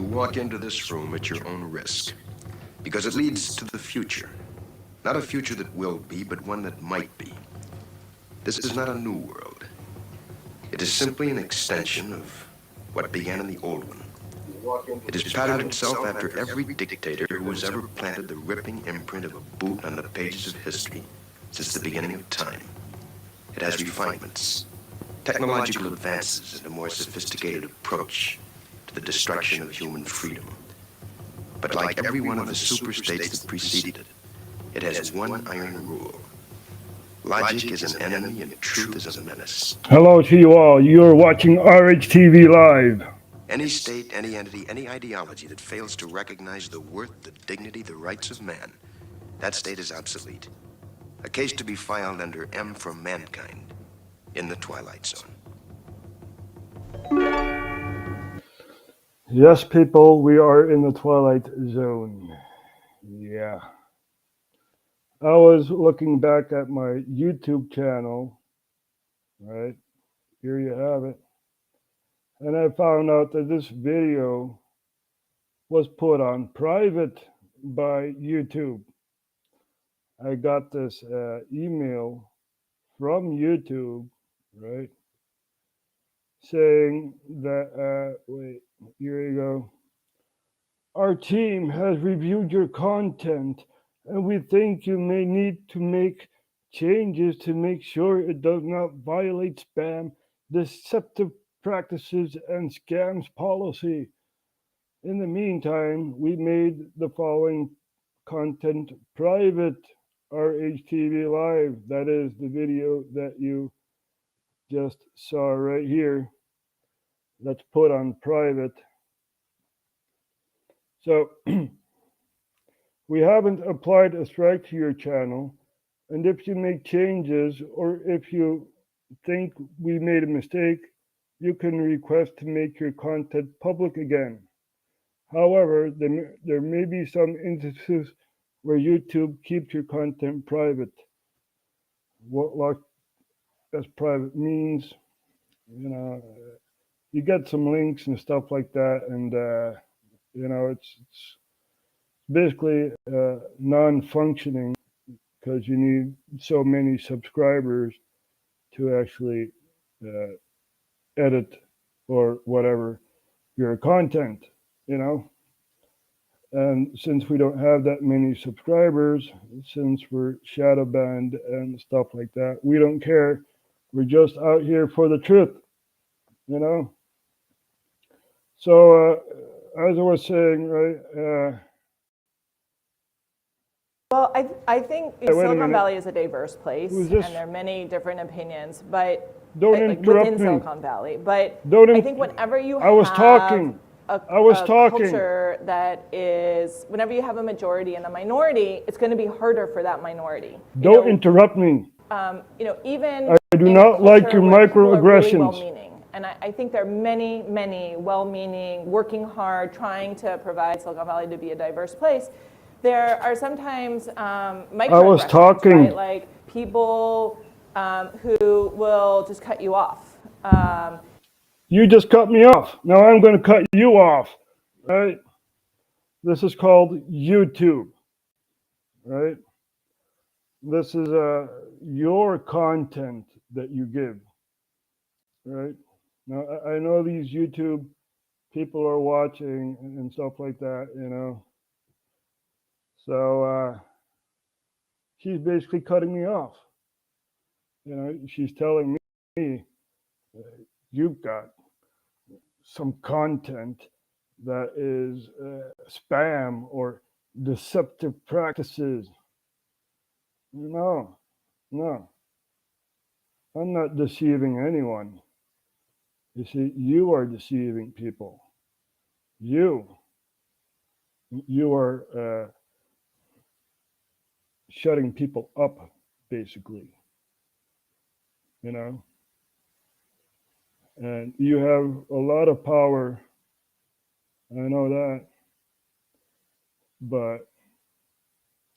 walk into this room at your own risk, because it leads to the future. Not a future that will be, but one that might be. This is not a new world. It is simply an extension of what began in the old one. It has patterned itself after every dictator who has ever planted the ripping imprint of a boot on the pages of history since the beginning of time. It has refinements, technological advances, and a more sophisticated approach to the destruction of human freedom. But like every one of the superstates that preceded it, it has one iron rule. Logic is an enemy and truth is a menace. Hello to you all. You're watching RHTVLive. Any state, any entity, any ideology that fails to recognize the worth, the dignity, the rights of man, that state is obsolete. A case to be filed under M for Mankind in the Twilight Zone. Yes, people, we are in the Twilight Zone. Yeah. I was looking back at my YouTube channel, right? Here you have it. And I found out that this video was put on private by YouTube. I got this email from YouTube, right? Saying that, wait, here you go. Our team has reviewed your content and we think you may need to make changes to make sure it does not violate spam, deceptive practices, and scams policy. In the meantime, we made the following content private. RHTVLive, that is the video that you just saw right here. That's put on private. So we haven't applied a strike to your channel, and if you make changes or if you think we made a mistake, you can request to make your content public again. However, there may be some instances where YouTube keeps your content private. What as private means, you get some links and stuff like that, and it's basically non-functioning because you need so many subscribers to actually edit or whatever your content, And since we don't have that many subscribers, since we're shadow banned and stuff like that, we don't care. We're just out here for the truth, So as I was saying, right? Well, I think Silicon Valley is a diverse place, and there are many different opinions, but don't interrupt within me. Silicon Valley. But I think whenever you have a culture that is, whenever you have a majority and a minority, it's going to be harder for that minority. Don't interrupt me. Even I do not like your microaggressions. Really well-meaning. And I think there are many, many well-meaning, working hard, trying to provide Silicon Valley to be a diverse place. There are sometimes microaggressions, right? Like people who will just cut you off. You just cut me off. Now I'm going to cut you off, right? This is called YouTube, right? This is your content that you give, right? Now I know these YouTube people are watching and stuff like that, So she's basically cutting me off. She's telling me you've got some content that is spam or deceptive practices. No, I'm not deceiving anyone. You see, you are deceiving people. You are shutting people up, basically, and you have a lot of power. I know that, but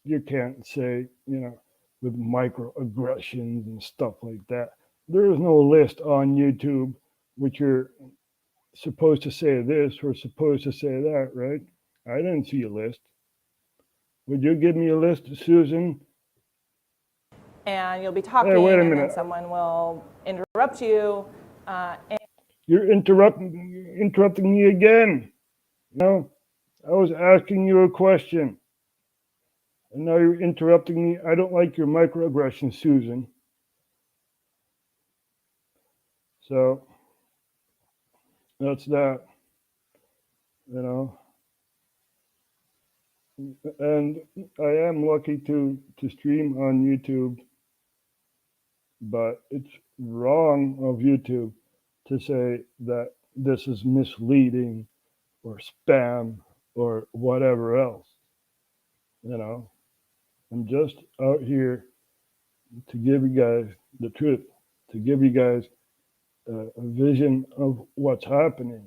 you can't say, with microaggressions and stuff like that. There is no list on YouTube with your supposed to say this or supposed to say that, right? I didn't see a list. Would you give me a list, Susan? And you'll be talking, hey, wait a and minute. then someone will interrupt you. You're interrupting me again. No, I was asking you a question, and now you're interrupting me. I don't like your microaggression, Susan. So that's that, you know. And I am lucky to stream on YouTube, but it's wrong of YouTube to say that this is misleading or spam or whatever else. You know, I'm just out here to give you guys the truth, to give you guys a vision of what's happening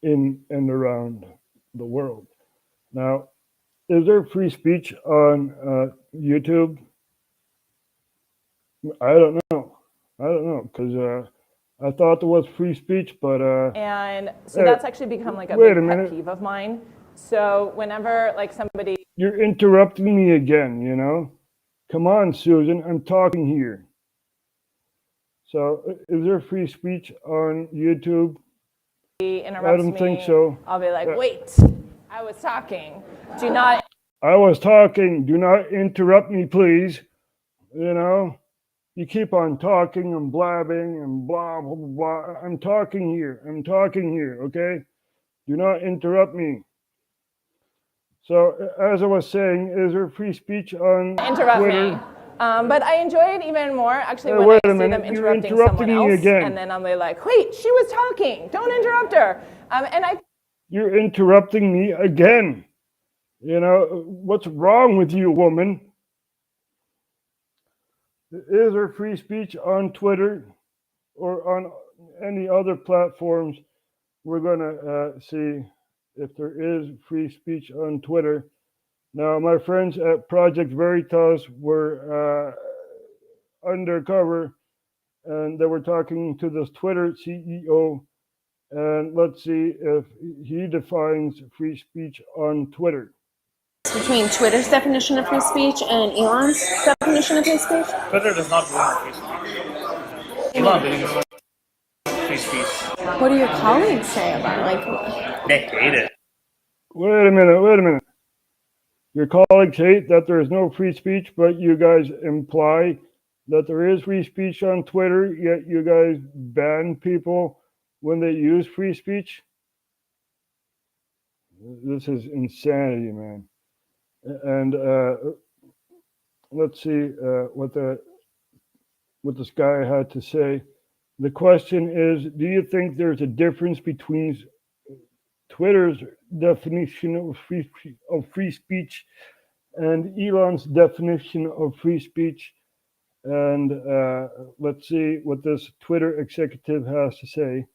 in and around the world. Now, is there free speech on YouTube? I don't know, because I thought there was free speech, but and so that's actually become like a big pet peeve of mine. So whenever like somebody... You're interrupting me again, you know? Come on, Susan, I'm talking here. So is there free speech on YouTube? I don't think so. I'll be like, wait, I was talking. Do not... I was talking. Do not interrupt me, please. You know? You keep on talking and blabbing and blah, blah, blah. I'm talking here, okay? Do not interrupt me. So, as I was saying, is there free speech on Twitter? Me. But I enjoy it even more, actually, when I see them interrupting someone else. Again. And then I'll be like, wait, she was talking. Don't interrupt her. You're interrupting me again. You know, what's wrong with you, woman? Is there free speech on Twitter or on any other platforms? We're going to see if there is free speech on Twitter. Now, my friends at Project Veritas were undercover, and they were talking to this Twitter CEO, and let's see if he defines free speech on Twitter. Between Twitter's definition of free speech and Elon's definition of free speech? Twitter does not believe in free speech. Elon believes in free speech. What do your colleagues say about it? They hate it. Wait a minute. Your colleagues hate that there is no free speech, but you guys imply that there is free speech on Twitter, yet you guys ban people when they use free speech? This is insanity, man. And let's see what this guy had to say. The question is, do you think there's a difference between Twitter's definition of free speech and Elon's definition of free speech? And let's see what this Twitter executive has to say.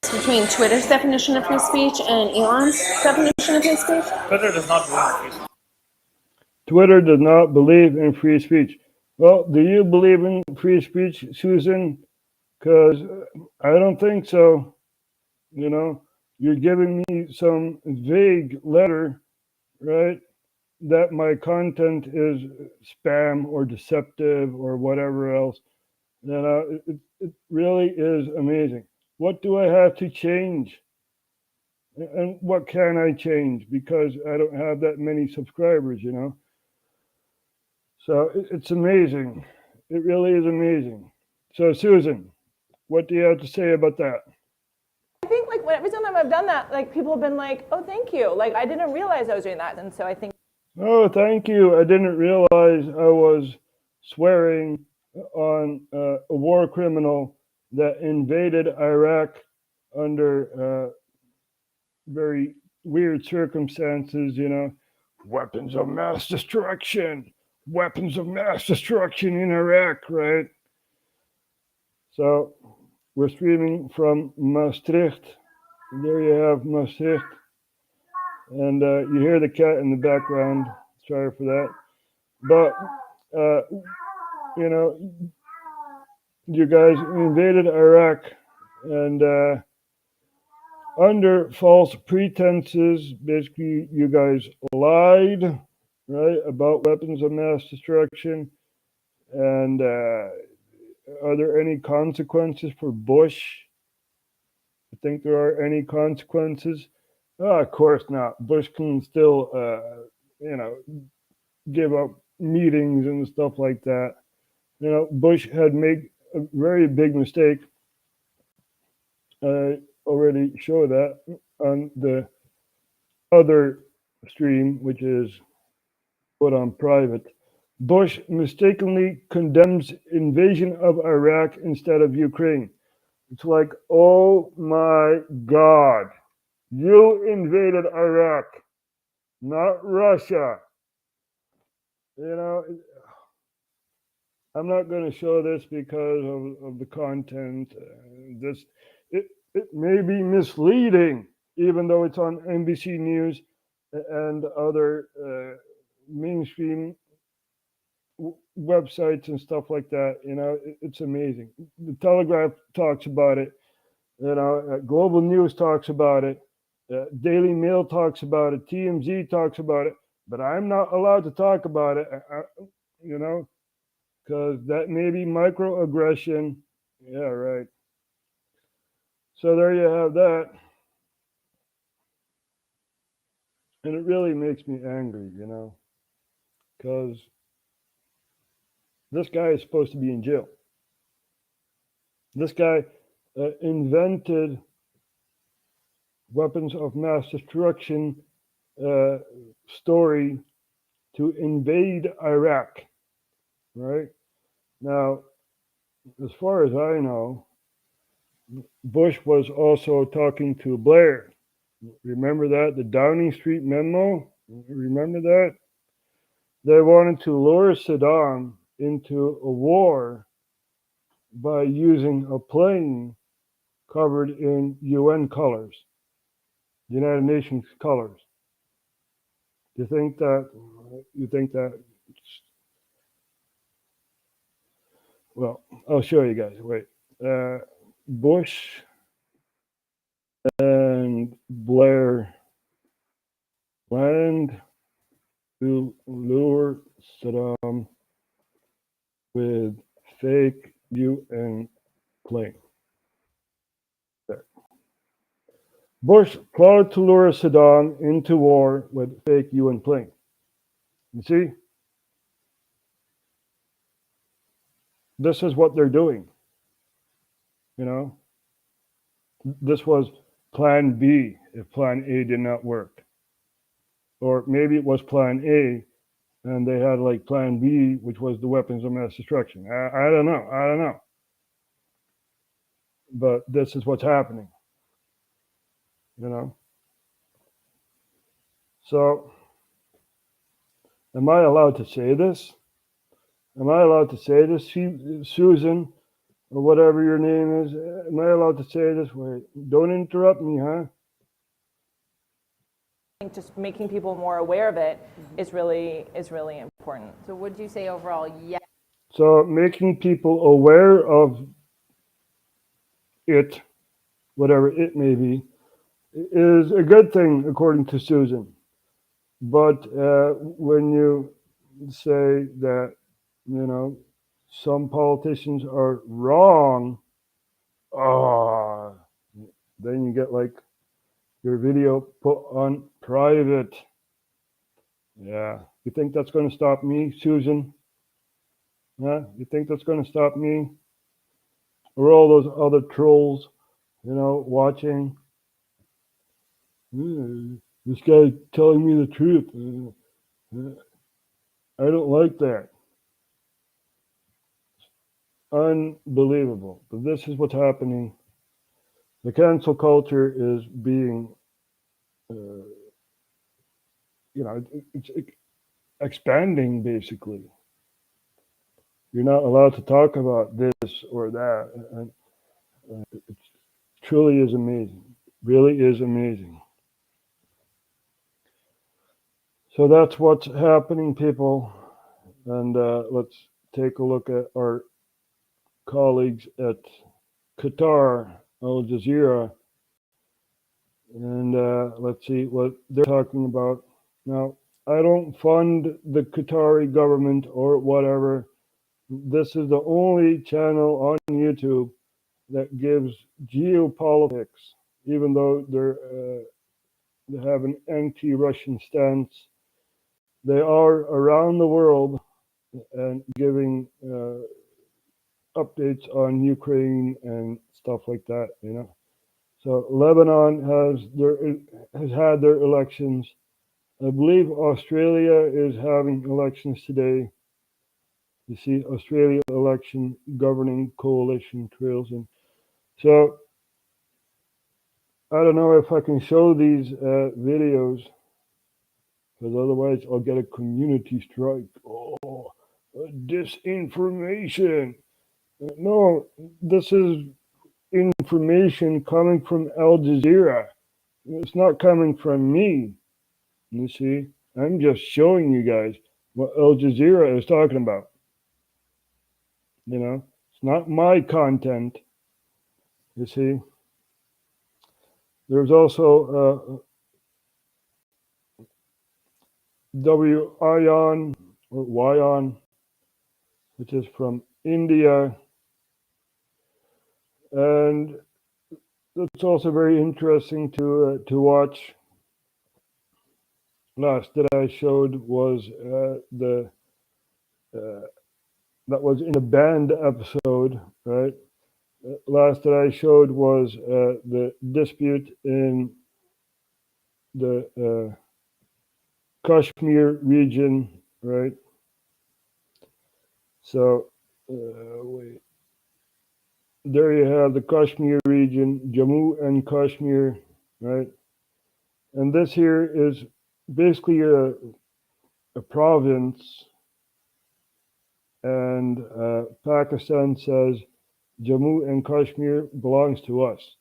Between Twitter's definition of free speech and Elon's definition of free speech? Twitter does not believe in free speech. Twitter does not believe in free speech. Well, do you believe in free speech, Susan? Because I don't think so. You know, you're giving me some vague letter, right, that my content is spam or deceptive or whatever else. You know, it really is amazing. What do I have to change? And what can I change? Because I don't have that many subscribers, you know. So it's amazing. It really is amazing. So Susan, what do you have to say about that? I think like every time I've done that, like people have been like, oh, thank you. Like I didn't realize I was doing that. And so I think. Oh, thank you. I didn't realize I was swearing on a war criminal that invaded Iraq under very weird circumstances, you know, weapons of mass destruction in Iraq, right? So we're streaming from Maastricht. There you have Maastricht. And you hear the cat in the background. Sorry for that. But, you know, you guys invaded Iraq and under false pretenses. Basically, you guys lied, right, about weapons of mass destruction. And are there any consequences for Bush? I think there are any consequences. Oh, of course not. Bush can still, give up meetings and stuff like that. Bush had made a very big mistake. I already showed that on the other stream, which is put on private. Bush mistakenly condemns invasion of Iraq instead of Ukraine. It's like, oh my God, you invaded Iraq, not Russia. I'm not going to show this because of the content. It may be misleading, even though it's on NBC News and other mainstream websites and stuff like that. It's amazing. The Telegraph talks about it. Global News talks about it. Daily Mail talks about it. TMZ talks about it. But I'm not allowed to talk about it. Because that may be microaggression. Yeah, right. So there you have that. And it really makes me angry, because this guy is supposed to be in jail. This guy invented weapons of mass destruction story to invade Iraq, right? Now, as far as I know, Bush was also talking to Blair. Remember that? The Downing Street memo? Remember that? They wanted to lure Saddam into a war by using a plane covered in UN colors, United Nations colors. You think that? Well, I'll show you guys. Wait. Bush and Blair planned to lure Saddam with fake UN plane. There. Bush plotted to lure Saddam into war with fake UN plane. You see? This is what they're doing. This was plan B if plan A did not work. Or maybe it was plan A and they had like plan B, which was the weapons of mass destruction. I don't know. But this is what's happening. So, am I allowed to say this? Am I allowed to say this, Susan, or whatever your name is? Am I allowed to say this? Wait, don't interrupt me, huh? I think just making people more aware of it is really important. So would you say overall, yes? So making people aware of it, whatever it may be, is a good thing, according to Susan. But when you say that, some politicians are wrong, then you get like your video put on private. Yeah. You think that's going to stop me, Susan? Huh? You think that's going to stop me? Or all those other trolls, watching? This guy's telling me the truth. I don't like that. Unbelievable. But this is what's happening. The cancel culture is being, it's expanding basically. You're not allowed to talk about this or that. And it truly is amazing. Really is amazing. So that's what's happening, people. And let's take a look at our colleagues at Qatar Al Jazeera. And let's see what they're talking about. Now, I don't fund the Qatari government or whatever. This is the only channel on YouTube that gives geopolitics, even though they have an anti-Russian stance. They are around the world and giving updates on Ukraine and stuff like that, you know. So Lebanon has had their elections. I believe Australia is having elections today. You see, Australia election governing coalition trails, and so I don't know if I can show these videos, because otherwise I'll get a community strike. Oh, disinformation. No, this is information coming from Al Jazeera. It's not coming from me. You see, I'm just showing you guys what Al Jazeera is talking about. You know, it's not my content. You see, there's also WION or WION, which is from India. And it's also very interesting to watch. Last that I showed was that was in a band episode, right? Last that I showed was the dispute in the Kashmir region, right? So wait. There you have the Kashmir region, Jammu and Kashmir, right? And this here is basically a province, and Pakistan says Jammu and Kashmir belongs to us,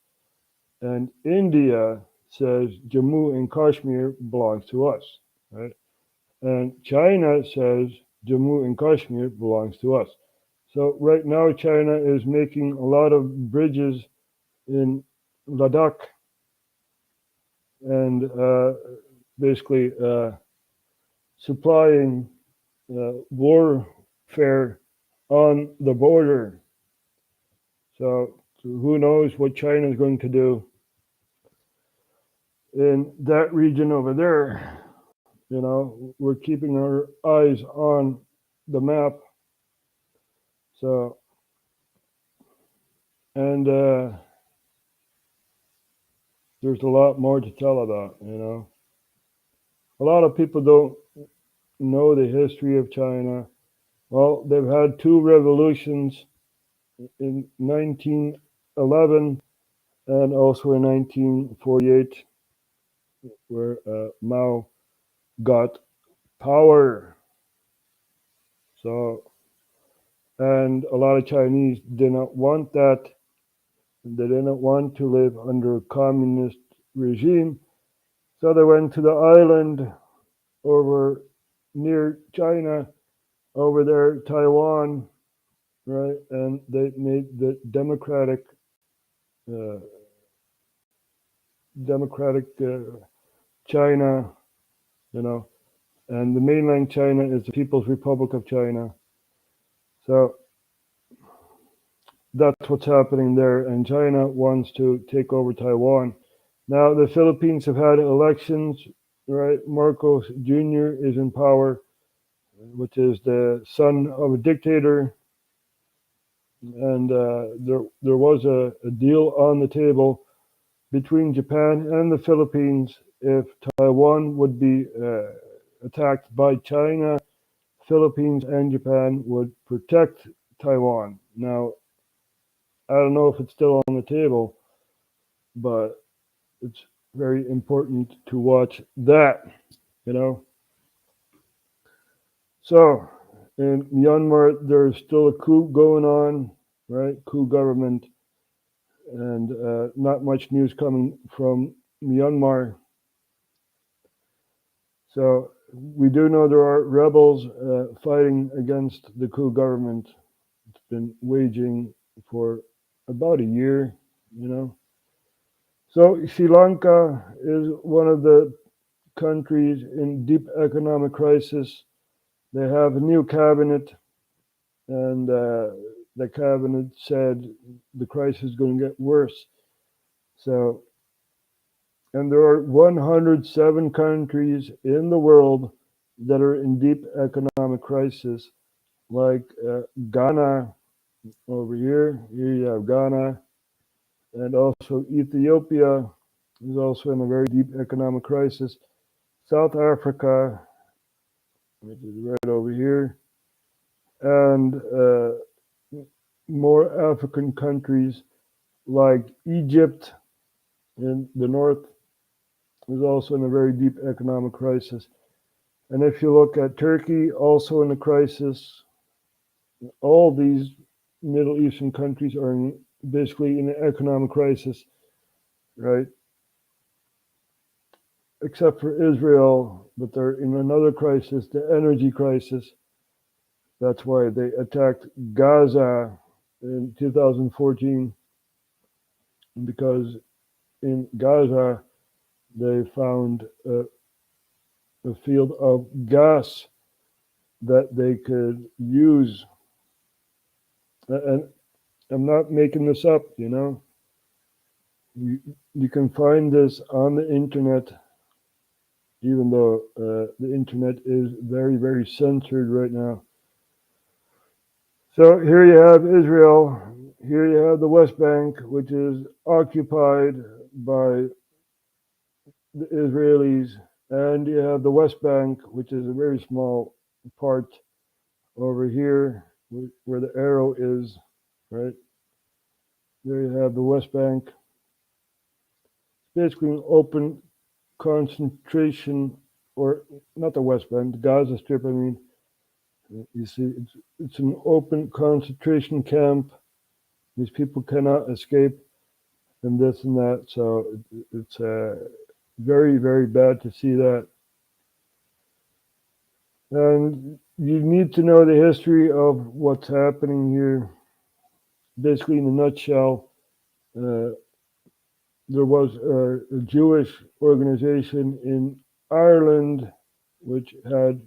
and India says Jammu and Kashmir belongs to us, right? And China says Jammu and Kashmir belongs to us. So right now China is making a lot of bridges in Ladakh and basically supplying warfare on the border. So who knows what China is going to do in that region over there. You know, we're keeping our eyes on the map. So, and there's a lot more to tell about, you know. A lot of people don't know the history of China. Well, they've had two revolutions in 1911 and also in 1948, where Mao got power. So, and a lot of Chinese did not want that. They didn't want to live under a communist regime. So they went to the island over near China, over there, Taiwan, right? And they made the democratic China, you know, and the mainland China is the People's Republic of China. So that's what's happening there, and China wants to take over Taiwan. Now the Philippines have had elections, right? Marcos Jr. is in power, which is the son of a dictator, and there was a deal on the table between Japan and the Philippines. If Taiwan would be attacked by China, Philippines and Japan would protect Taiwan. Now, I don't know if it's still on the table, but it's very important to watch that, you know. So, in Myanmar, there's still a coup going on, right? Coup government, and not much news coming from Myanmar. So, we do know there are rebels fighting against the coup government. It's been waging for about a year, you know. So Sri Lanka is one of the countries in deep economic crisis. They have a new cabinet, and the cabinet said the crisis is going to get worse. So, and there are 107 countries in the world that are in deep economic crisis, like Ghana over here. Here you have Ghana, and also Ethiopia is also in a very deep economic crisis. South Africa, which is right over here, and more African countries like Egypt in the north is also in a very deep economic crisis. And if you look at Turkey, also in a crisis, all these Middle Eastern countries are basically in an economic crisis, right? Except for Israel, but they're in another crisis, the energy crisis. That's why they attacked Gaza in 2014, because in Gaza they found a field of gas that they could use. And I'm not making this up, you know. You can find this on the internet, even though the internet is very, very censored right now. So here you have Israel, here you have the West Bank, which is occupied by the Israelis, and you have the West Bank, which is a very small part over here where the arrow is, right? There you have the West Bank. Basically an open concentration, or not the West Bank, the Gaza Strip, I mean. You see, it's an open concentration camp. These people cannot escape, and this and that. So it's very, very bad to see that. And you need to know the history of what's happening here. Basically, in a nutshell, there was a Jewish organization in Ireland, which had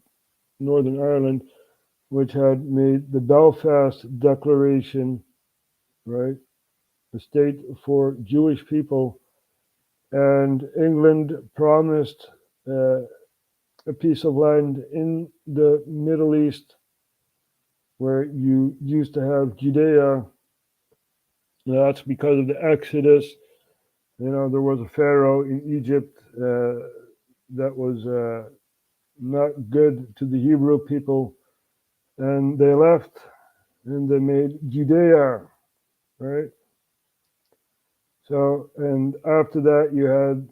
Northern Ireland, which had made the Belfast Declaration, right? A state for Jewish people. And England promised a piece of land in the Middle East where you used to have Judea. That's because of the Exodus. You know, there was a pharaoh in Egypt that was not good to the Hebrew people, and they left and they made Judea, right? So, and after that, you had,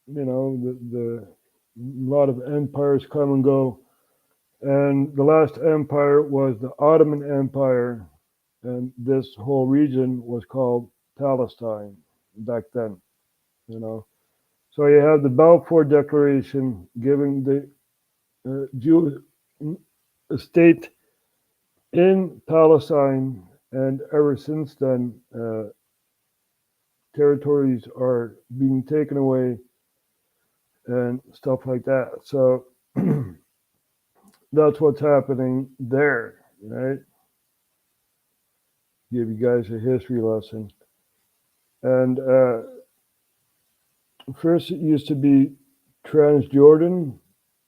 you know, the lot of empires come and go, and the last empire was the Ottoman Empire, and this whole region was called Palestine back then, you know. So you have the Balfour Declaration giving the Jew a state in Palestine, and ever since then, territories are being taken away and stuff like that. So that's what's happening there, right? Give you guys a history lesson. And first it used to be Transjordan,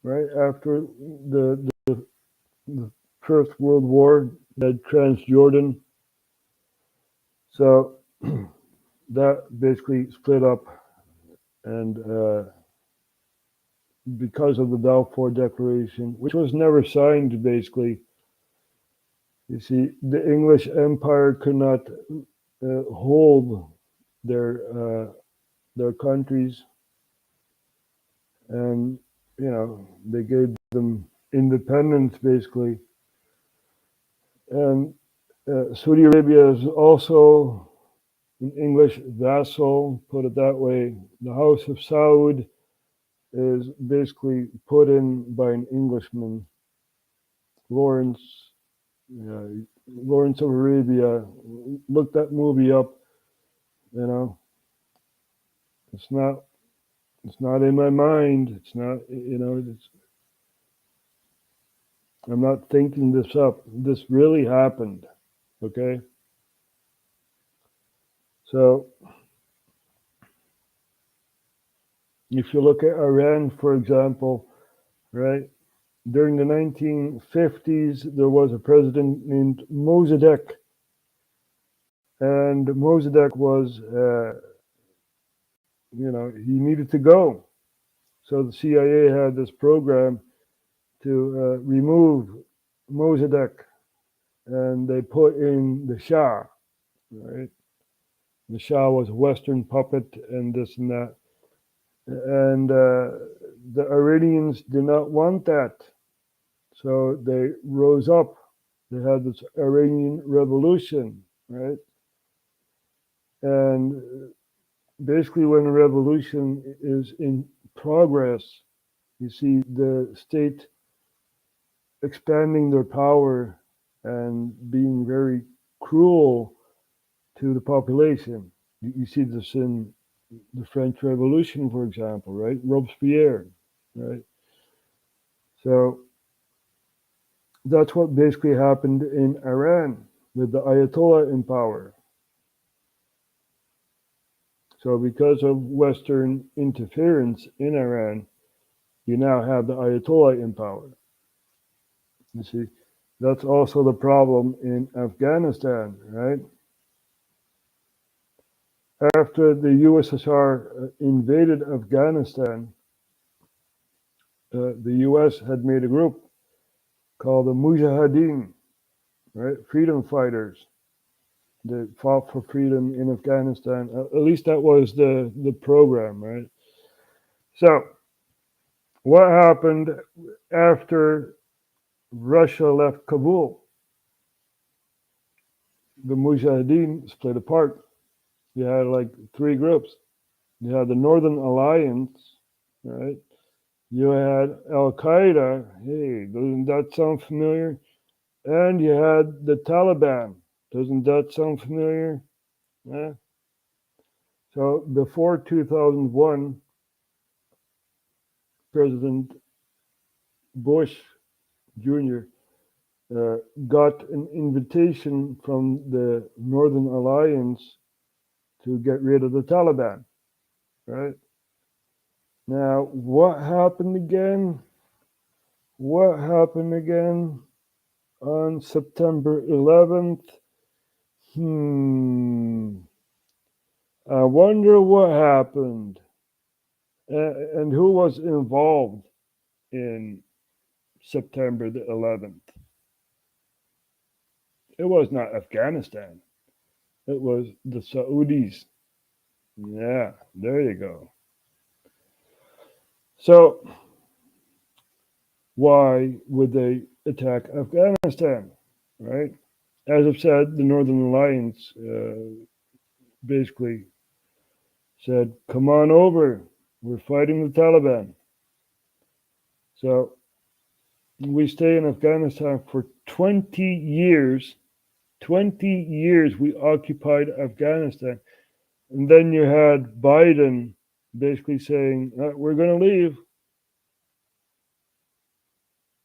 right? After the First World War, they had Transjordan. So that basically split up, and because of the Balfour Declaration, which was never signed, basically. You see, the English Empire could not hold their countries, and you know, they gave them independence basically. And Saudi Arabia is also an English vassal, put it that way. The House of Saud is basically put in by an Englishman, Lawrence of Arabia. Look that movie up, you know. It's not in my mind. It's not, I'm not thinking this up. This really happened. Okay? So, if you look at Iran, for example, right? During the 1950s, there was a president named Mossadegh. And Mossadegh was, he needed to go. So the CIA had this program to remove Mossadegh. And they put in the Shah, right? The Shah was a Western puppet and this and that. And the Iranians did not want that. So they rose up. They had this Iranian Revolution, right? And basically when a revolution is in progress, you see the state expanding their power and being very cruel to the population. You see this in the French Revolution, for example, right? Robespierre, right? So that's what basically happened in Iran with the Ayatollah in power. So because of Western interference in Iran, you now have the Ayatollah in power. You see, that's also the problem in Afghanistan, right? After the USSR invaded Afghanistan, the US had made a group called the Mujahideen, right? Freedom fighters. They fought for freedom in Afghanistan. At least that was the program, right? So, what happened after Russia left Kabul? The Mujahideen split apart. You had like three groups. You had the Northern Alliance, right? You had Al Qaeda. Hey, doesn't that sound familiar? And you had the Taliban. Doesn't that sound familiar? Yeah. So before 2001, President Bush Jr. Got an invitation from the Northern Alliance to get rid of the Taliban, right? Now, what happened again? What happened again on September 11th? I wonder what happened. And who was involved in September the 11th? It was not Afghanistan. It was the Saudis. Yeah, there you go. So, why would they attack Afghanistan, right? As I've said, the Northern Alliance basically said, come on over, we're fighting the Taliban. So, we stay in Afghanistan for 20 years. 20 years we occupied Afghanistan. And then you had Biden basically saying, we're going to leave.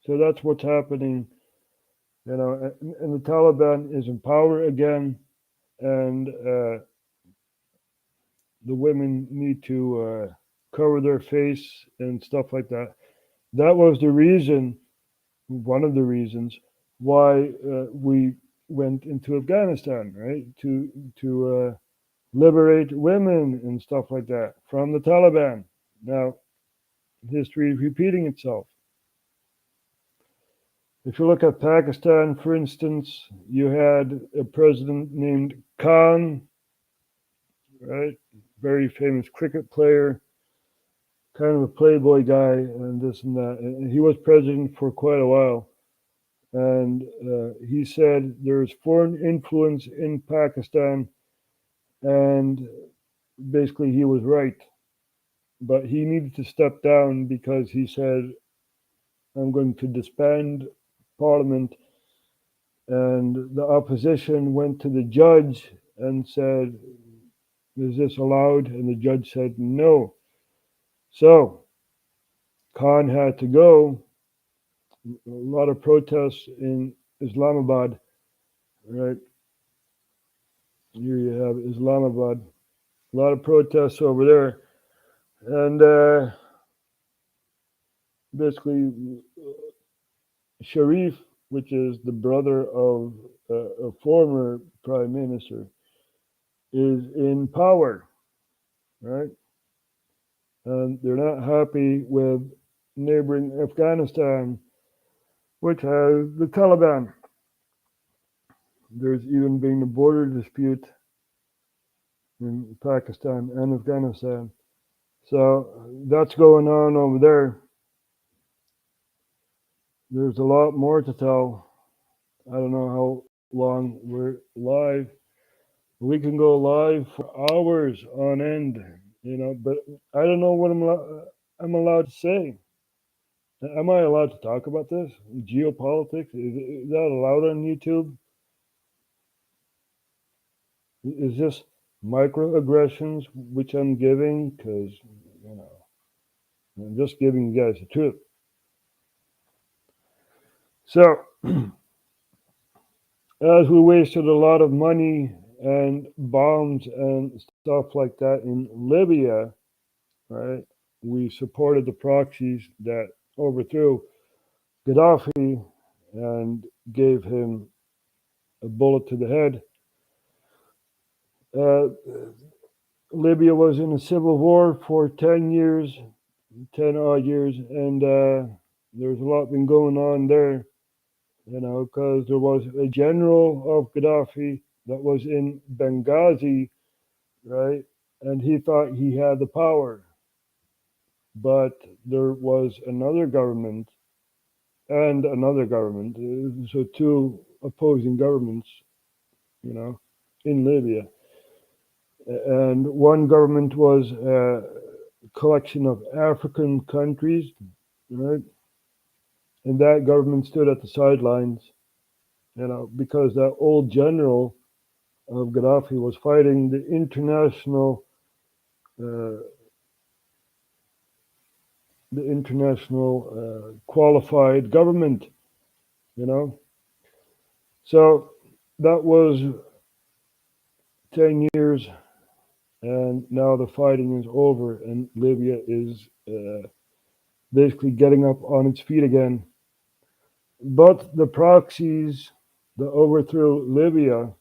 So that's what's happening. And the Taliban is in power again. And the women need to cover their face and stuff like that. That was the reason, one of the reasons, why we went into Afghanistan, right? To liberate women and stuff like that from the Taliban. Now, history is repeating itself. If you look at Pakistan, for instance, you had a president named Khan, right? Very famous cricket player, kind of a playboy guy and this and that. And he was president for quite a while. And he said there's foreign influence in Pakistan, and basically he was right. But he needed to step down because he said, I'm going to disband Parliament. And the opposition went to the judge and said, Is this allowed? And the judge said no. So Khan had to go. A lot of protests in Islamabad, right? Here you have Islamabad. A lot of protests over there. And basically, Sharif, which is the brother of a former prime minister, is in power, right? And they're not happy with neighboring Afghanistan, which has the Taliban. There's even been a border dispute in Pakistan and Afghanistan. So that's going on over there. There's a lot more to tell. I don't know how long we're live. We can go live for hours on end, but I don't know what I'm allowed to say. Am I allowed to talk about this? Geopolitics? Is that allowed on YouTube? Is this microaggressions which I'm giving? Because, I'm just giving you guys the truth. So, as we wasted a lot of money and bombs and stuff like that in Libya, right? We supported the proxies that overthrew Gaddafi and gave him a bullet to the head. Libya was in a civil war for 10 odd years, and there's a lot been going on there, because there was a general of Gaddafi that was in Benghazi, right? And he thought he had the power. But there was another government and another government, so two opposing governments, in Libya. And one government was a collection of African countries, right? And that government stood at the sidelines, because that old general of Gaddafi was fighting the international qualified government, So that was 10 years, and now the fighting is over, and Libya is basically getting up on its feet again. But the proxies that overthrew Libya,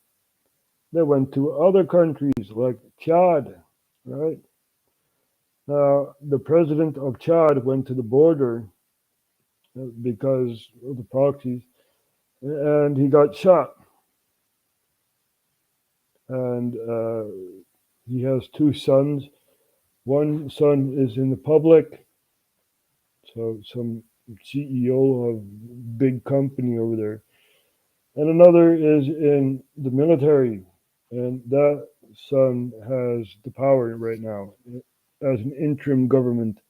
they went to other countries like Chad, right? Now, the president of Chad went to the border because of the proxies, and he got shot. And he has two sons. One son is in the public, so some CEO of big company over there. And another is in the military, and that son has the power right now as an interim government.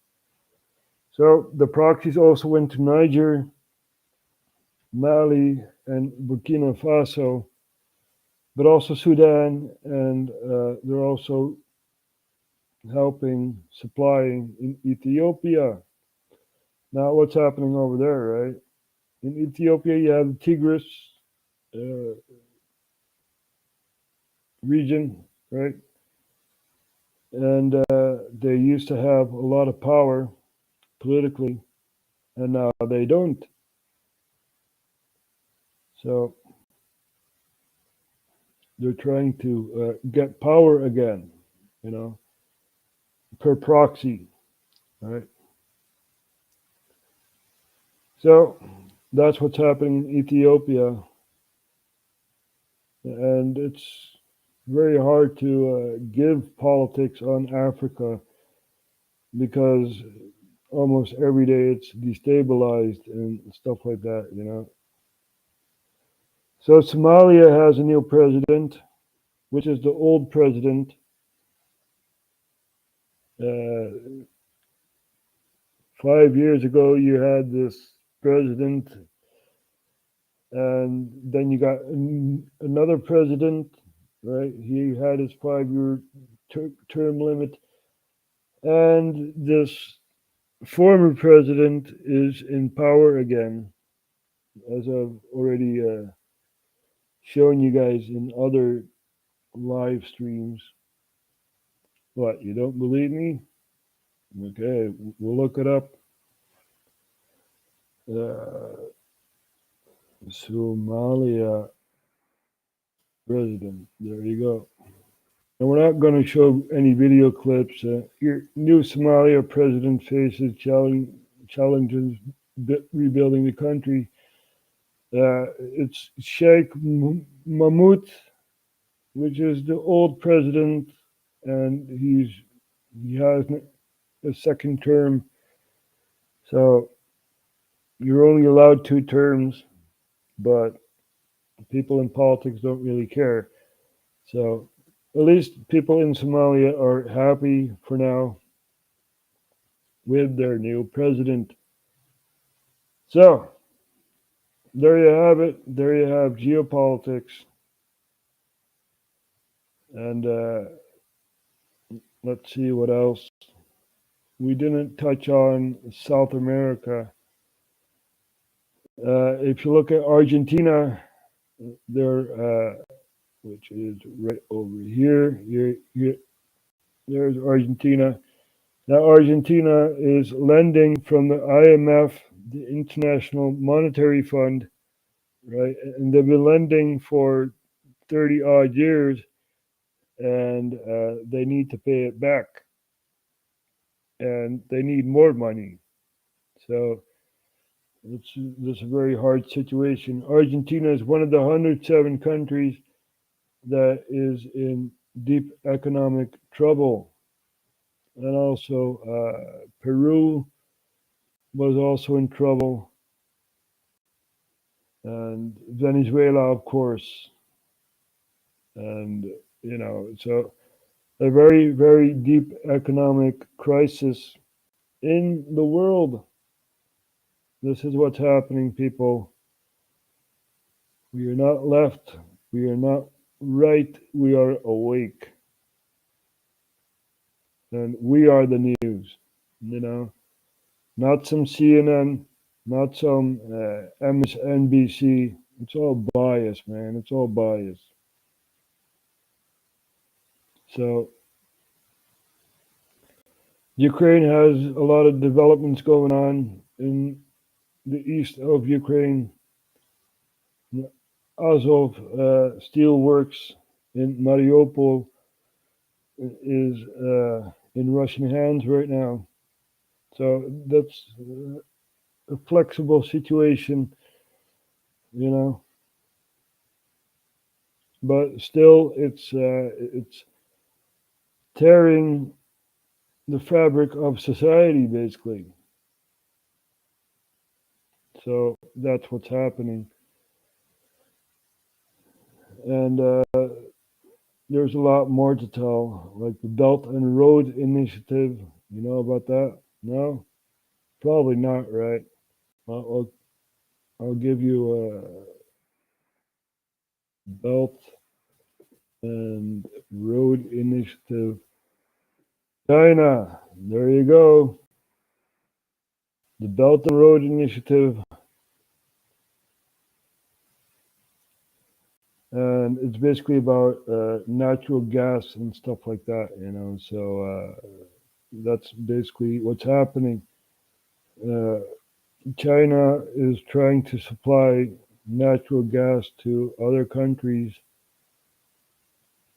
So the proxies also went to Niger, Mali, and Burkina Faso, but also Sudan, and they're also helping, supplying in Ethiopia. Now, what's happening over there, right? In Ethiopia, you have the Tigris region, right? And they used to have a lot of power politically, and now they don't. So they're trying to get power again, per proxy, right? So that's what's happening in Ethiopia, and it's very hard to give politics on Africa because almost every day it's destabilized and stuff like that, So Somalia has a new president, which is the old president. 5 years ago, you had this president, and then you got another president, right? He had his 5-year term limit, and this former president is in power again, as I've already shown you guys in other live streams. What, you don't believe me? Okay, we'll look it up. Somalia president. There you go. And we're not going to show any video clips. Your new Somalia president faces challenges rebuilding the country. It's Sheikh Mahmoud, which is the old president, and he has a second term. So you're only allowed 2 terms, but people in politics don't really care. So at least people in Somalia are happy for now with their new president. So there you have it. There you have geopolitics. And let's see what else. We didn't touch on South America. If you look at Argentina, they're which is right over here. There's Argentina. Now Argentina is lending from the IMF, the International Monetary Fund, right? And they've been lending for 30 odd years, and they need to pay it back. And they need more money. So this is a very hard situation. Argentina is one of the 107 countries that is in deep economic trouble. And also Peru was also in trouble. And Venezuela, of course. And, so a very, very deep economic crisis in the world. This is what's happening, people. We are not left. We are not right. We are awake. And we are the news, not some CNN, not some MSNBC. It's all bias, man. It's all bias. So Ukraine has a lot of developments going on in the east of Ukraine. Azov Steel Works in Mariupol is in Russian hands right now. So that's a flexible situation, But still, it's tearing the fabric of society, basically. So that's what's happening. And there's a lot more to tell, like the Belt and Road Initiative. You know about that? No? Probably not, right? I'll give you a Belt and Road Initiative. China, there you go. The Belt and Road Initiative. And it's basically about natural gas and stuff like that, So that's basically what's happening. China is trying to supply natural gas to other countries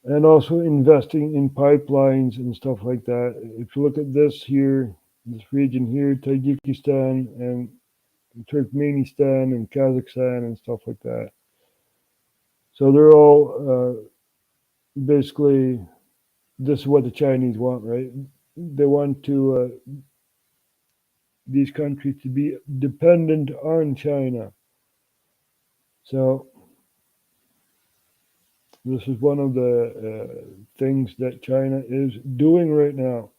and also investing in pipelines and stuff like that. If you look at this here, this region here, Tajikistan and Turkmenistan and Kazakhstan and stuff like that. So they're all basically, this is what the Chinese want, right? They want to these countries to be dependent on China. So this is one of the things that China is doing right now.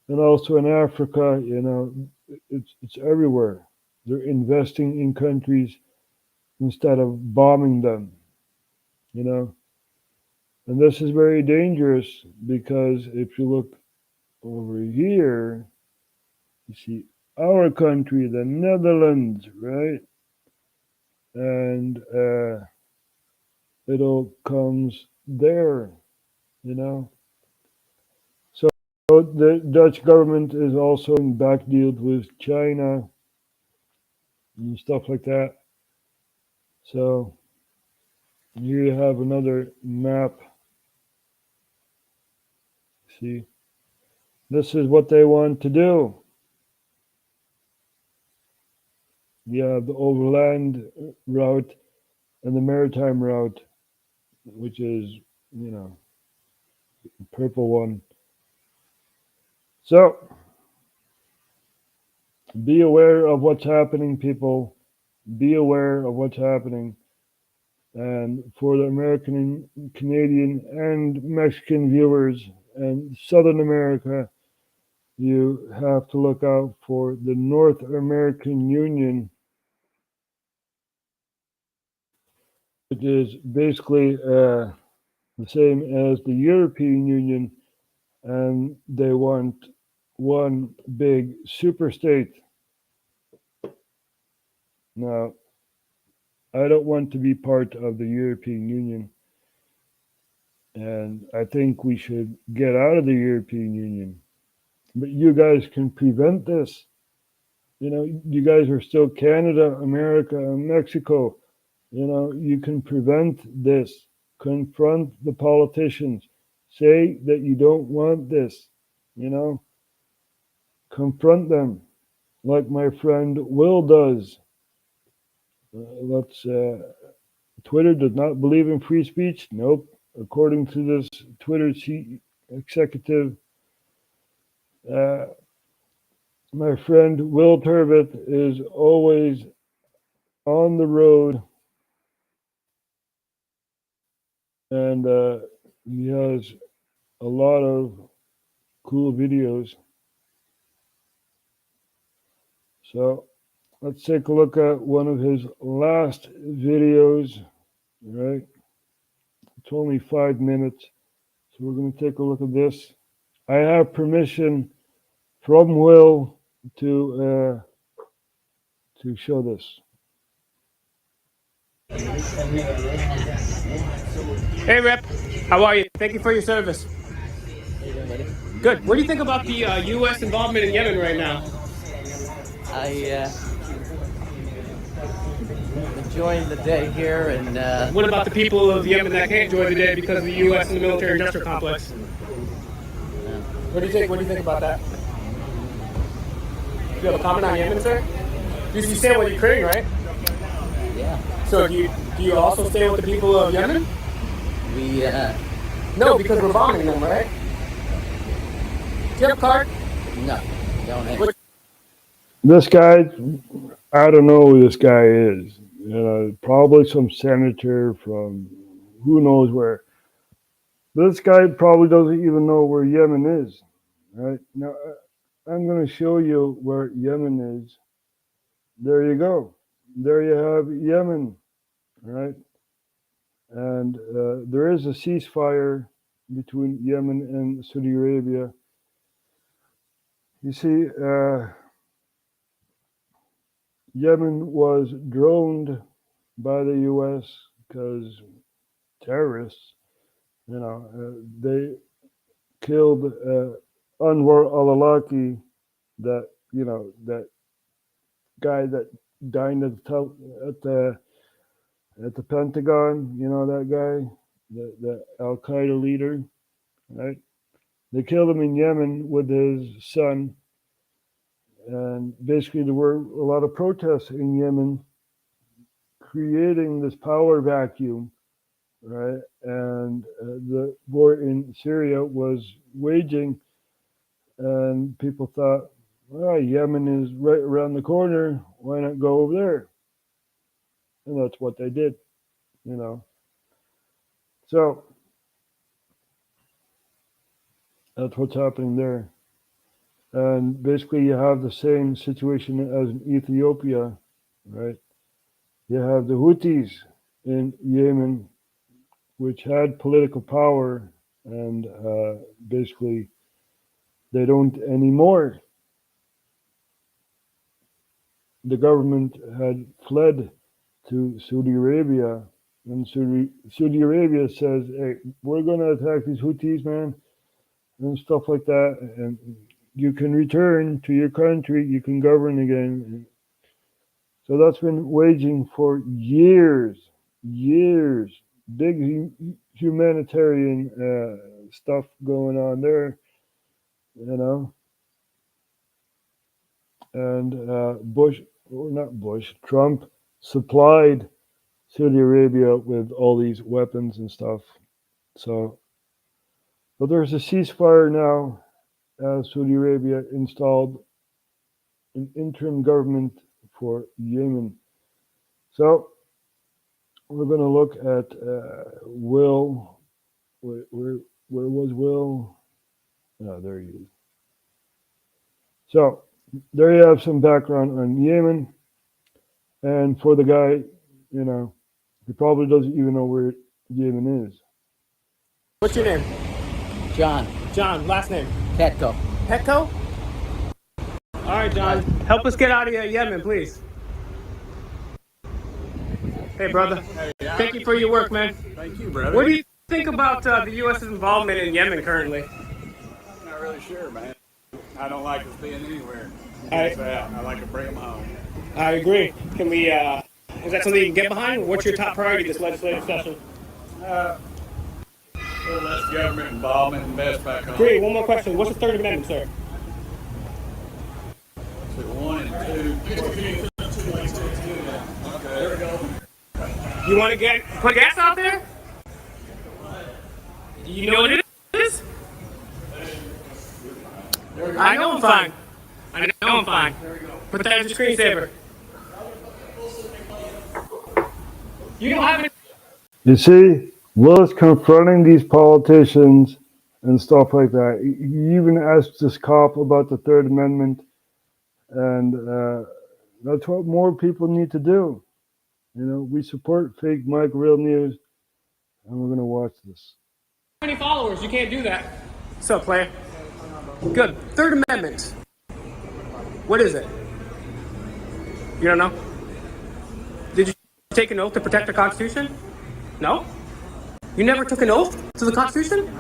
And also in Africa, it's everywhere. They're investing in countries instead of bombing them. And this is very dangerous because if you look over here, you see our country, the Netherlands, right? And it all comes there, you know. So the Dutch government is also in back deals with China and stuff like that. So here you have another map. See, this is what they want to do. You have the overland route and the maritime route, which is, you know, the purple one. So be aware of what's happening, people. Be aware of what's happening. And for the American, Canadian, and Mexican viewers, and Southern America, you have to look out for the North American Union, which is basically the same as the European Union, and they want one big super state. Now, I don't want to be part of the European Union, and I think we should get out of the European Union. But you guys can prevent this. You know, you guys are still Canada, America, and Mexico. You know, you can prevent this. Confront the politicians. Say that you don't want this. You know, confront them like my friend Will does. Twitter does not believe in free speech. Nope. According to this Twitter executive, my friend Will Turbot is always on the road, and he has a lot of cool videos. So let's take a look at one of his last videos, right? It's only 5 minutes, so we're going to take a look at this. I have permission from Will to show this. Hey, Rep. How are you? Thank you for your service. Good. What do you think about the U.S. involvement in Yemen right now? Enjoying the day here, and What about the people of Yemen that can't enjoy the day because of the U.S. and the military-industrial complex? What do you think? What do you think about that? Do you have a comment on Yemen, sir? You stay with Ukraine, right? yeah, So do you also stay with the people of Yemen? we No, because we're bombing them, right? Do you have a card? no, don't have. This guy, I don't know who this guy is. You know, probably some senator from who knows where. This guy probably doesn't even know where Yemen is. Right now, I'm going to show you where Yemen is. There you go. There you have Yemen, right? And there is a ceasefire between Yemen and Saudi Arabia. You see, Yemen was droned by the U.S. because terrorists, you know, they killed Anwar al-Awlaki, that, you know, that guy that died at the Pentagon, you know, that guy, the Al-Qaeda leader, right? They killed him in Yemen with his son. And basically there were a lot of protests in Yemen creating this power vacuum, right? And the war in Syria was waging, and people thought, well, Yemen is right around the corner, why not go over there? And that's what they did, you know. So that's what's happening there. And basically you have the same situation as in Ethiopia, right? You have the Houthis in Yemen which had political power, and basically they don't anymore. The government had fled to Saudi Arabia, and Saudi Arabia says, hey, we're going to attack these Houthis, man, and stuff like that, and you can return to your country, you can govern again. So that's been waging for years. Big humanitarian stuff going on there, you know. And Trump supplied Saudi Arabia with all these weapons and stuff. So, but there's a ceasefire now. Saudi Arabia installed an interim government for Yemen. So we're going to look at Will. Where was Will? Oh, there he is. So there you have some background on Yemen. And for the guy, you know, he probably doesn't even know where Yemen is. What's your name? John. John, last name? Petco. Petco? All right, John. Help us get out of Yemen, please. Hey, brother. Thank you for your work, man. Thank you, brother. What do you think about the U.S.'s involvement in Yemen currently? I'm not really sure, man. I don't like us being anywhere. I like to bring them home. I agree. Can we, is that something you can get behind? What's your top priority this legislative session? Less government involvement and best back home. Great. One more question. What's the Third Amendment, sir? So 1 and 2. Okay, there we go. You want to put gas out there? You know what it is? I know I'm fine. Put that in the screensaver. You don't have it. You see, Will is confronting these politicians and stuff like that. He even asked this cop about the Third Amendment, and that's what more people need to do. You know, we support Fake Mike Real News, and we're going to watch this. How many followers? You can't do that. What's up, player? Good. Third Amendment. What is it? You don't know? Did you take an oath to protect the Constitution? No? You never took an oath to the Constitution?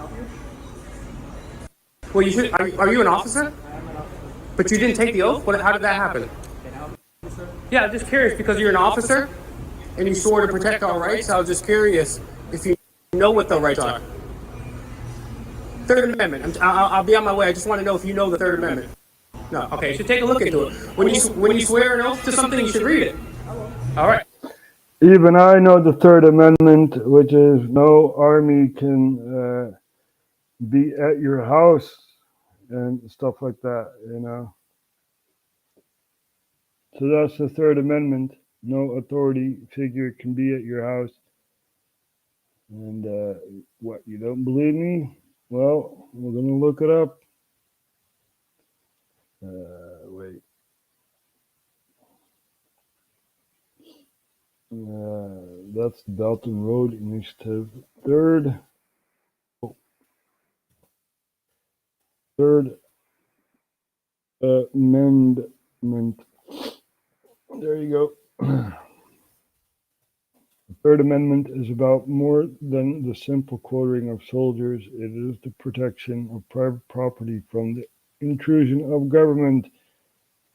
Well, you should. Are you an officer? But you didn't take the oath? How did that happen? Yeah, I'm just curious because you're an officer and you swore to protect our rights. I was just curious if you know what the rights are. Third Amendment. I'll be on my way. I just want to know if you know the Third Amendment. No. Okay, you should take a look into it. When you swear an oath to something, you should read it. All right. Even I know the Third Amendment, which is no army can be at your house and stuff like that, you know. So that's the Third Amendment. No authority figure can be at your house. And what, you don't believe me? Well, we're going to look it up. Wait. That's the Belt and Road Initiative. Third Amendment. There you go. The Third Amendment is about more than the simple quartering of soldiers. It is the protection of private property from the intrusion of government.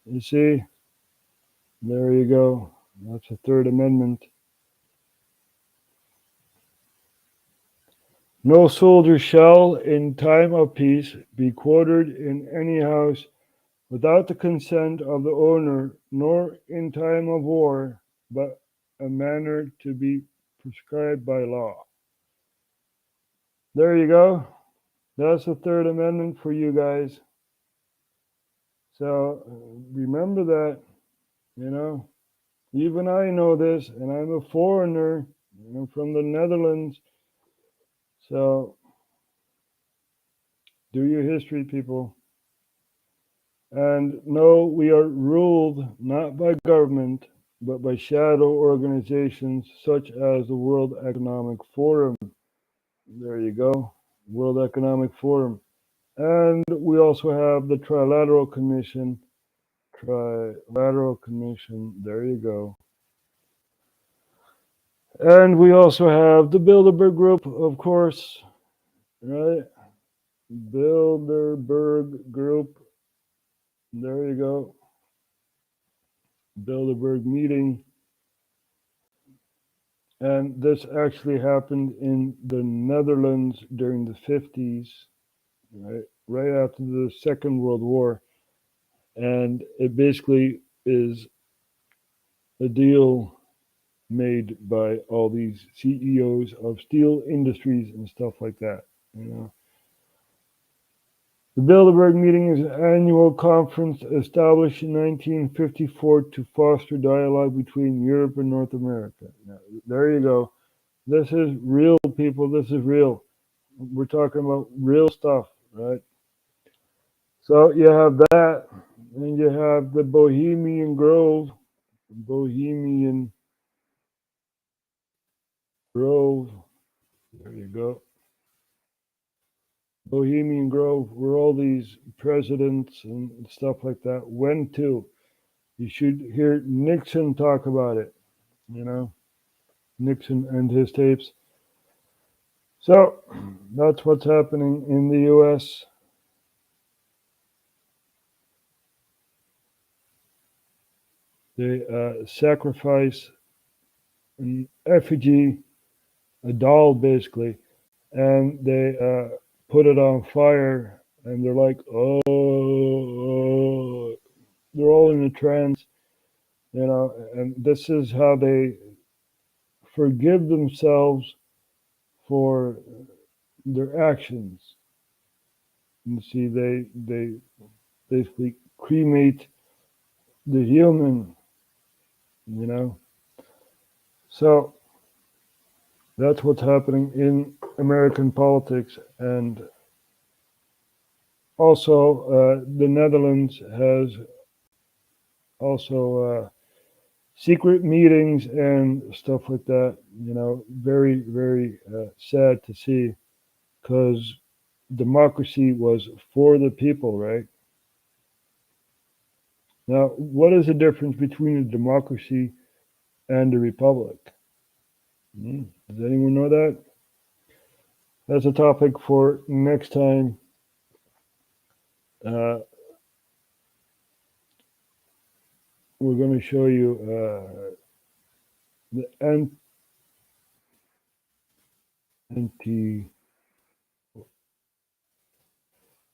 You see? There you go. That's the Third Amendment. No soldier shall, in time of peace, be quartered in any house without the consent of the owner, nor in time of war, but a manner to be prescribed by law. There you go. That's the Third Amendment for you guys. So remember that, you know. Even I know this, and I'm a foreigner, and I'm from the Netherlands. So do your history, people. And no, we are ruled not by government, but by shadow organizations such as the World Economic Forum. There you go. World Economic Forum. And we also have the Trilateral Commission. Trilateral Commission. There you go. And we also have the Bilderberg Group, of course. Right? Bilderberg Group. There you go. Bilderberg meeting. And this actually happened in the Netherlands during the 50s, right after the Second World War. And it basically is a deal made by all these CEOs of steel industries and stuff like that, you know. The Bilderberg meeting is an annual conference established in 1954 to foster dialogue between Europe and North America. Now, there you go. This is real, people. This is real. We're talking about real stuff, right? So you have that, and you have the Bohemian Grove. Bohemian Grove. There you go. Bohemian Grove, where all these presidents and stuff like that went to. You should hear Nixon talk about it, you know, Nixon and his tapes. So that's what's happening in the U.S. They sacrifice an effigy, a doll basically, and they put it on fire, and they're like, oh, they're all in a trance, you know, and this is how they forgive themselves for their actions. You see, they basically cremate the human, you know. So that's what's happening in American politics. And also the Netherlands has also secret meetings and stuff like that, you know. Very, very sad to see, because democracy was for the people, right? Now, what is the difference between a democracy and a republic? Does anyone know that? That's a topic for next time. We're going to show you the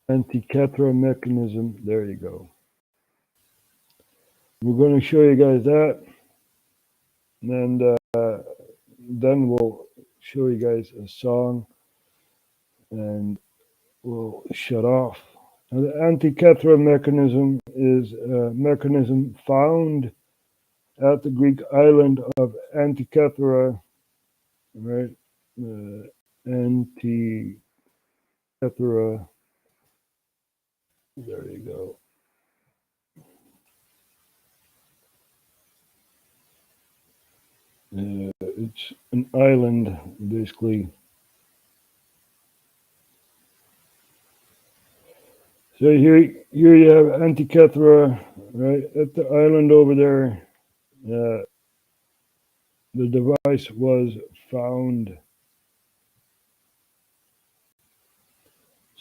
Antikythera Mechanism. There you go. We're going to show you guys that, and then we'll show you guys a song, and we'll shut off. Now, the Antikythera Mechanism is a mechanism found at the Greek island of Antikythera, right? Antikythera. There you go. It's an island, basically. So here you have Antikythera, right, at the island over there. The device was found.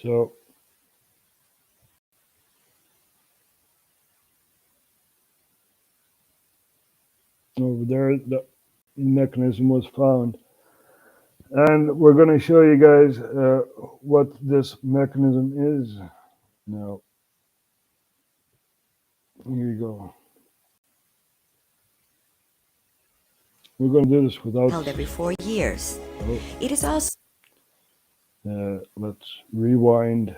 So over there, the mechanism was found. And we're going to show you guys what this mechanism is now. Here you go. We're going to do this without... Held every 4 years. Oh. It is also... Let's rewind.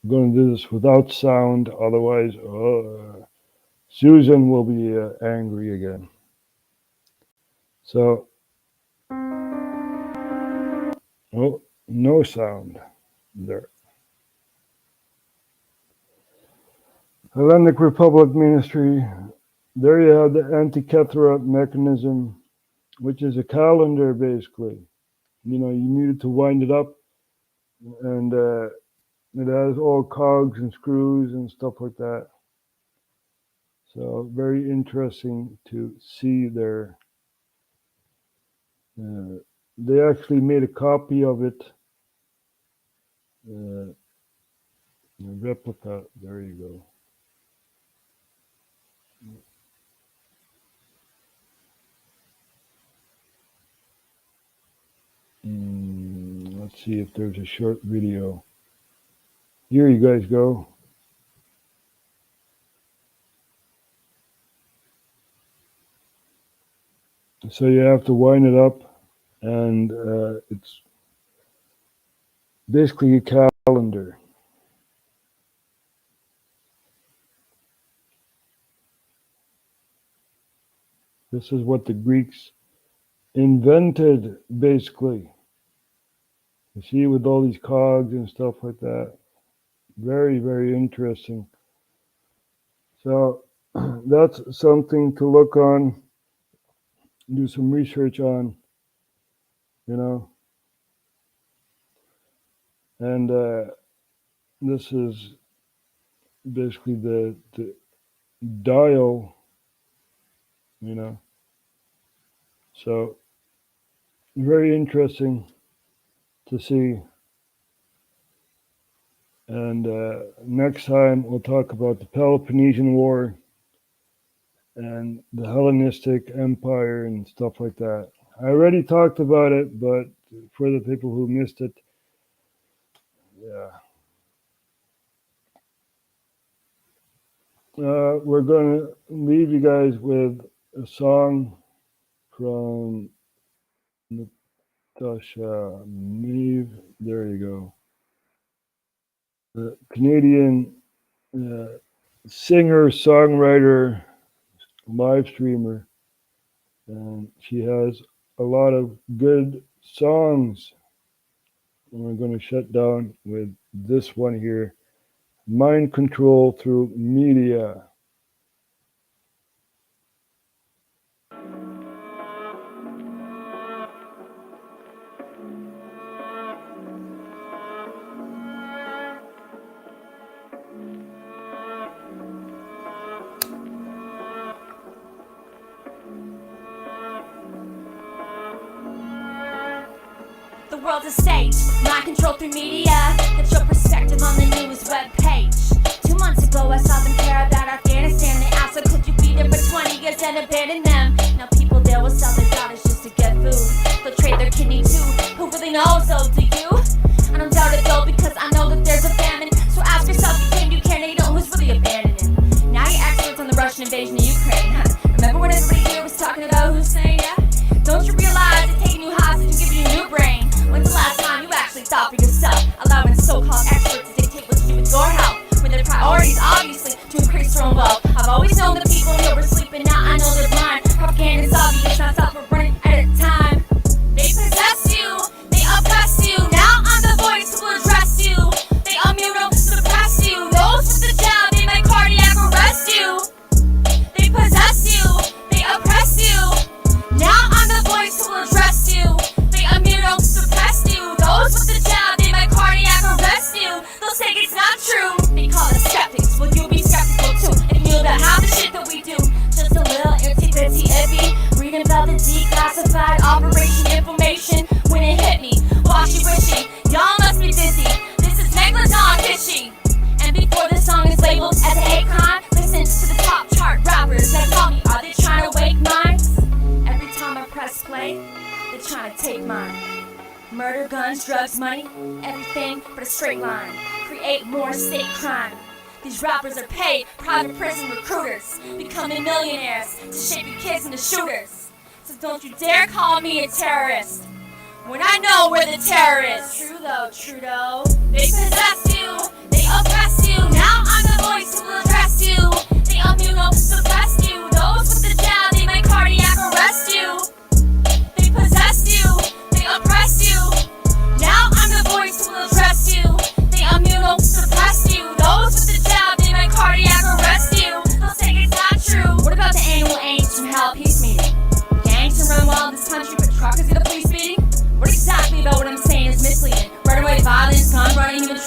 We're going to do this without sound, otherwise Susan will be angry again. So, oh, no sound there. Hellenic Republic Ministry. There you have the Antikythera Mechanism. which is a calendar basically. You know, you needed to wind it up, and it has all cogs and screws and stuff like that. So very interesting to see there. They actually made a copy of it, a replica. There you go. Let's see if there's a short video. Here you guys go. So you have to wind it up, and it's basically a calendar. This is what the Greeks invented, basically. You see, with all these cogs and stuff like that. Very, very interesting. So that's something to look on, do some research on, you know. And this is basically the dial, you know. So very interesting to see. And next time we'll talk about the Peloponnesian War and the Hellenistic Empire and stuff like that. I already talked about it, but for the people who missed it, yeah. We're going to leave you guys with a song from Natasha Neve. There you go. The Canadian singer, songwriter, live streamer, and she has a lot of good songs. And we're going to shut down with this one here, Mind Control Through Media. The world's a stage, mind control through media. That's your perspective on the news webpage. 2 months ago I saw them care about Afghanistan. They asked, could you be there for 20 years and abandon them? Now people there will sell their daughters just to get food. They'll trade their kidney too. Who really knows though, do you? I don't doubt it though, because I know that there's a famine. So ask yourself, can you care? Now you know who's really abandoning. Now you're experts on the Russian invasion of Ukraine, huh? Remember when everybody here was talking about Hussein, yeah? Don't you realize it's taking you hostage and giving you a new brain? When's the last time you actually thought for yourself? Allowing so-called experts to dictate what to do with your health, when their priorities obviously to increase their own wealth. I've always known the people here were sleeping, now I know they're blind. Propaganda's obvious, not stop for running at a time. They possess you, they oppress you. Now I'm the voice who will address you. They immunosuppress you. Those with the jab, they might cardiac arrest you. They possess you, they oppress you. Now I'm the voice who will address you. They immunosuppress you. Those with the jab, they might cardiac arrest you. They'll say it's not true. They call us skeptics. Will you be skeptical too? And you that half the shit that we do. Just a little itty-bitty iffy. Reading about the declassified operation information when it hit me. Washy-wishy. Y'all must be busy. This is negligent fishy. And before the song is labeled as a hate crime, listen to the top chart rappers that tell me, are they trying to wake minds? Every time I press play, they're trying to take mine. Murder, guns, drugs, money, everything but a straight line. Create more state crime. These rappers are paid private prison recruiters, becoming millionaires to shape your kids into shooters. So don't you dare call me a terrorist when I know we're the terrorists. True though, Trudeau. They possess you, they oppress you. Now I'm the voice who will address you. They immunosuppress you. Those with the jab, they might cardiac arrest you. They possess you, they oppress you. Now I'm the voice who will address you. They immunosuppress you. Those with the jab, they might cardiac arrest you. They'll say it's not true. What about the annual Angels from Hell peace meeting? Gangs to run wild this time.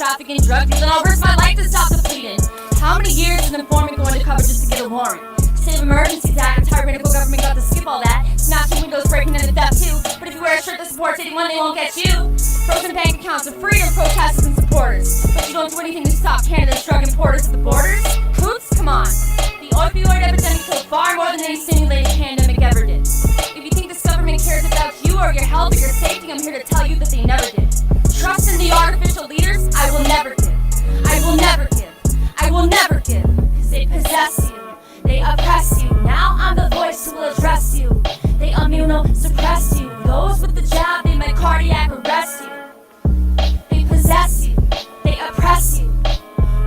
trafficking, drug dealing. I'll risk my life to stop the bleeding. How many years is an informant going to cover just to get a warrant? State of emergency act, a tyrannical government got to skip all that. Smashing windows, breaking into theft too. But if you wear a shirt that supports anyone, they won't get you. Frozen bank accounts of freedom, protesters and supporters. But you don't do anything to stop Canada's drug importers at the borders? Coots, come on. The opioid epidemic killed far more than any simulated pandemic ever did. If you think this government cares about you or your health or your safety, I'm here to tell you that they never did. Trust in the artificial leaders, I will never give. I will never give. I will never give. Cause they possess you. They oppress you. Now I'm the voice who will address you. They immunosuppress you. Those with the jab, they might cardiac arrest you. They possess you. They oppress you.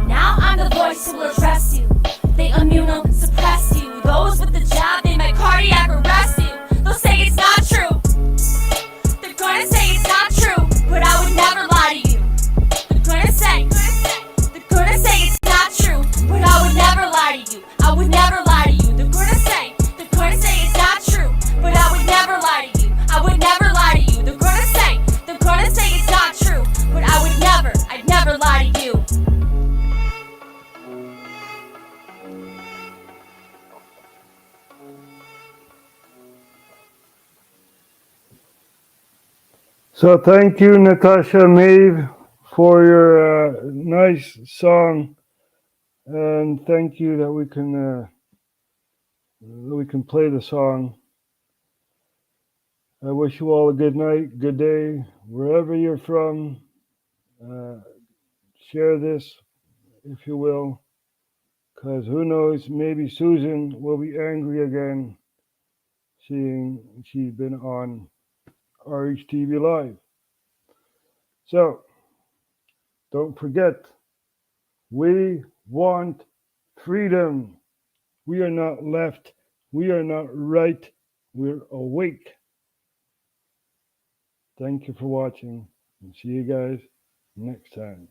Now I'm the voice who will address you. They immunosuppress you. Those with the jab, they might cardiac arrest you. They'll say it's not true. They're gonna say it's not true, but I would never lie to you. They're gonna say it's not true, but I would never lie to you. I would never lie to you. They're gonna say it's not true, but I would never lie to you. I would never lie to you. They're gonna say it's not true, but I'd never lie to you. So thank you, Natasha Maeve, for your nice song, and thank you that we can play the song. I wish you all a good night, good day, wherever you're from. Share this, if you will, because who knows, maybe Susan will be angry again, seeing she's been on RHTVLive. So, don't forget, we want freedom. We are not left. We are not right. We're awake. Thank you for watching, and see you guys next time.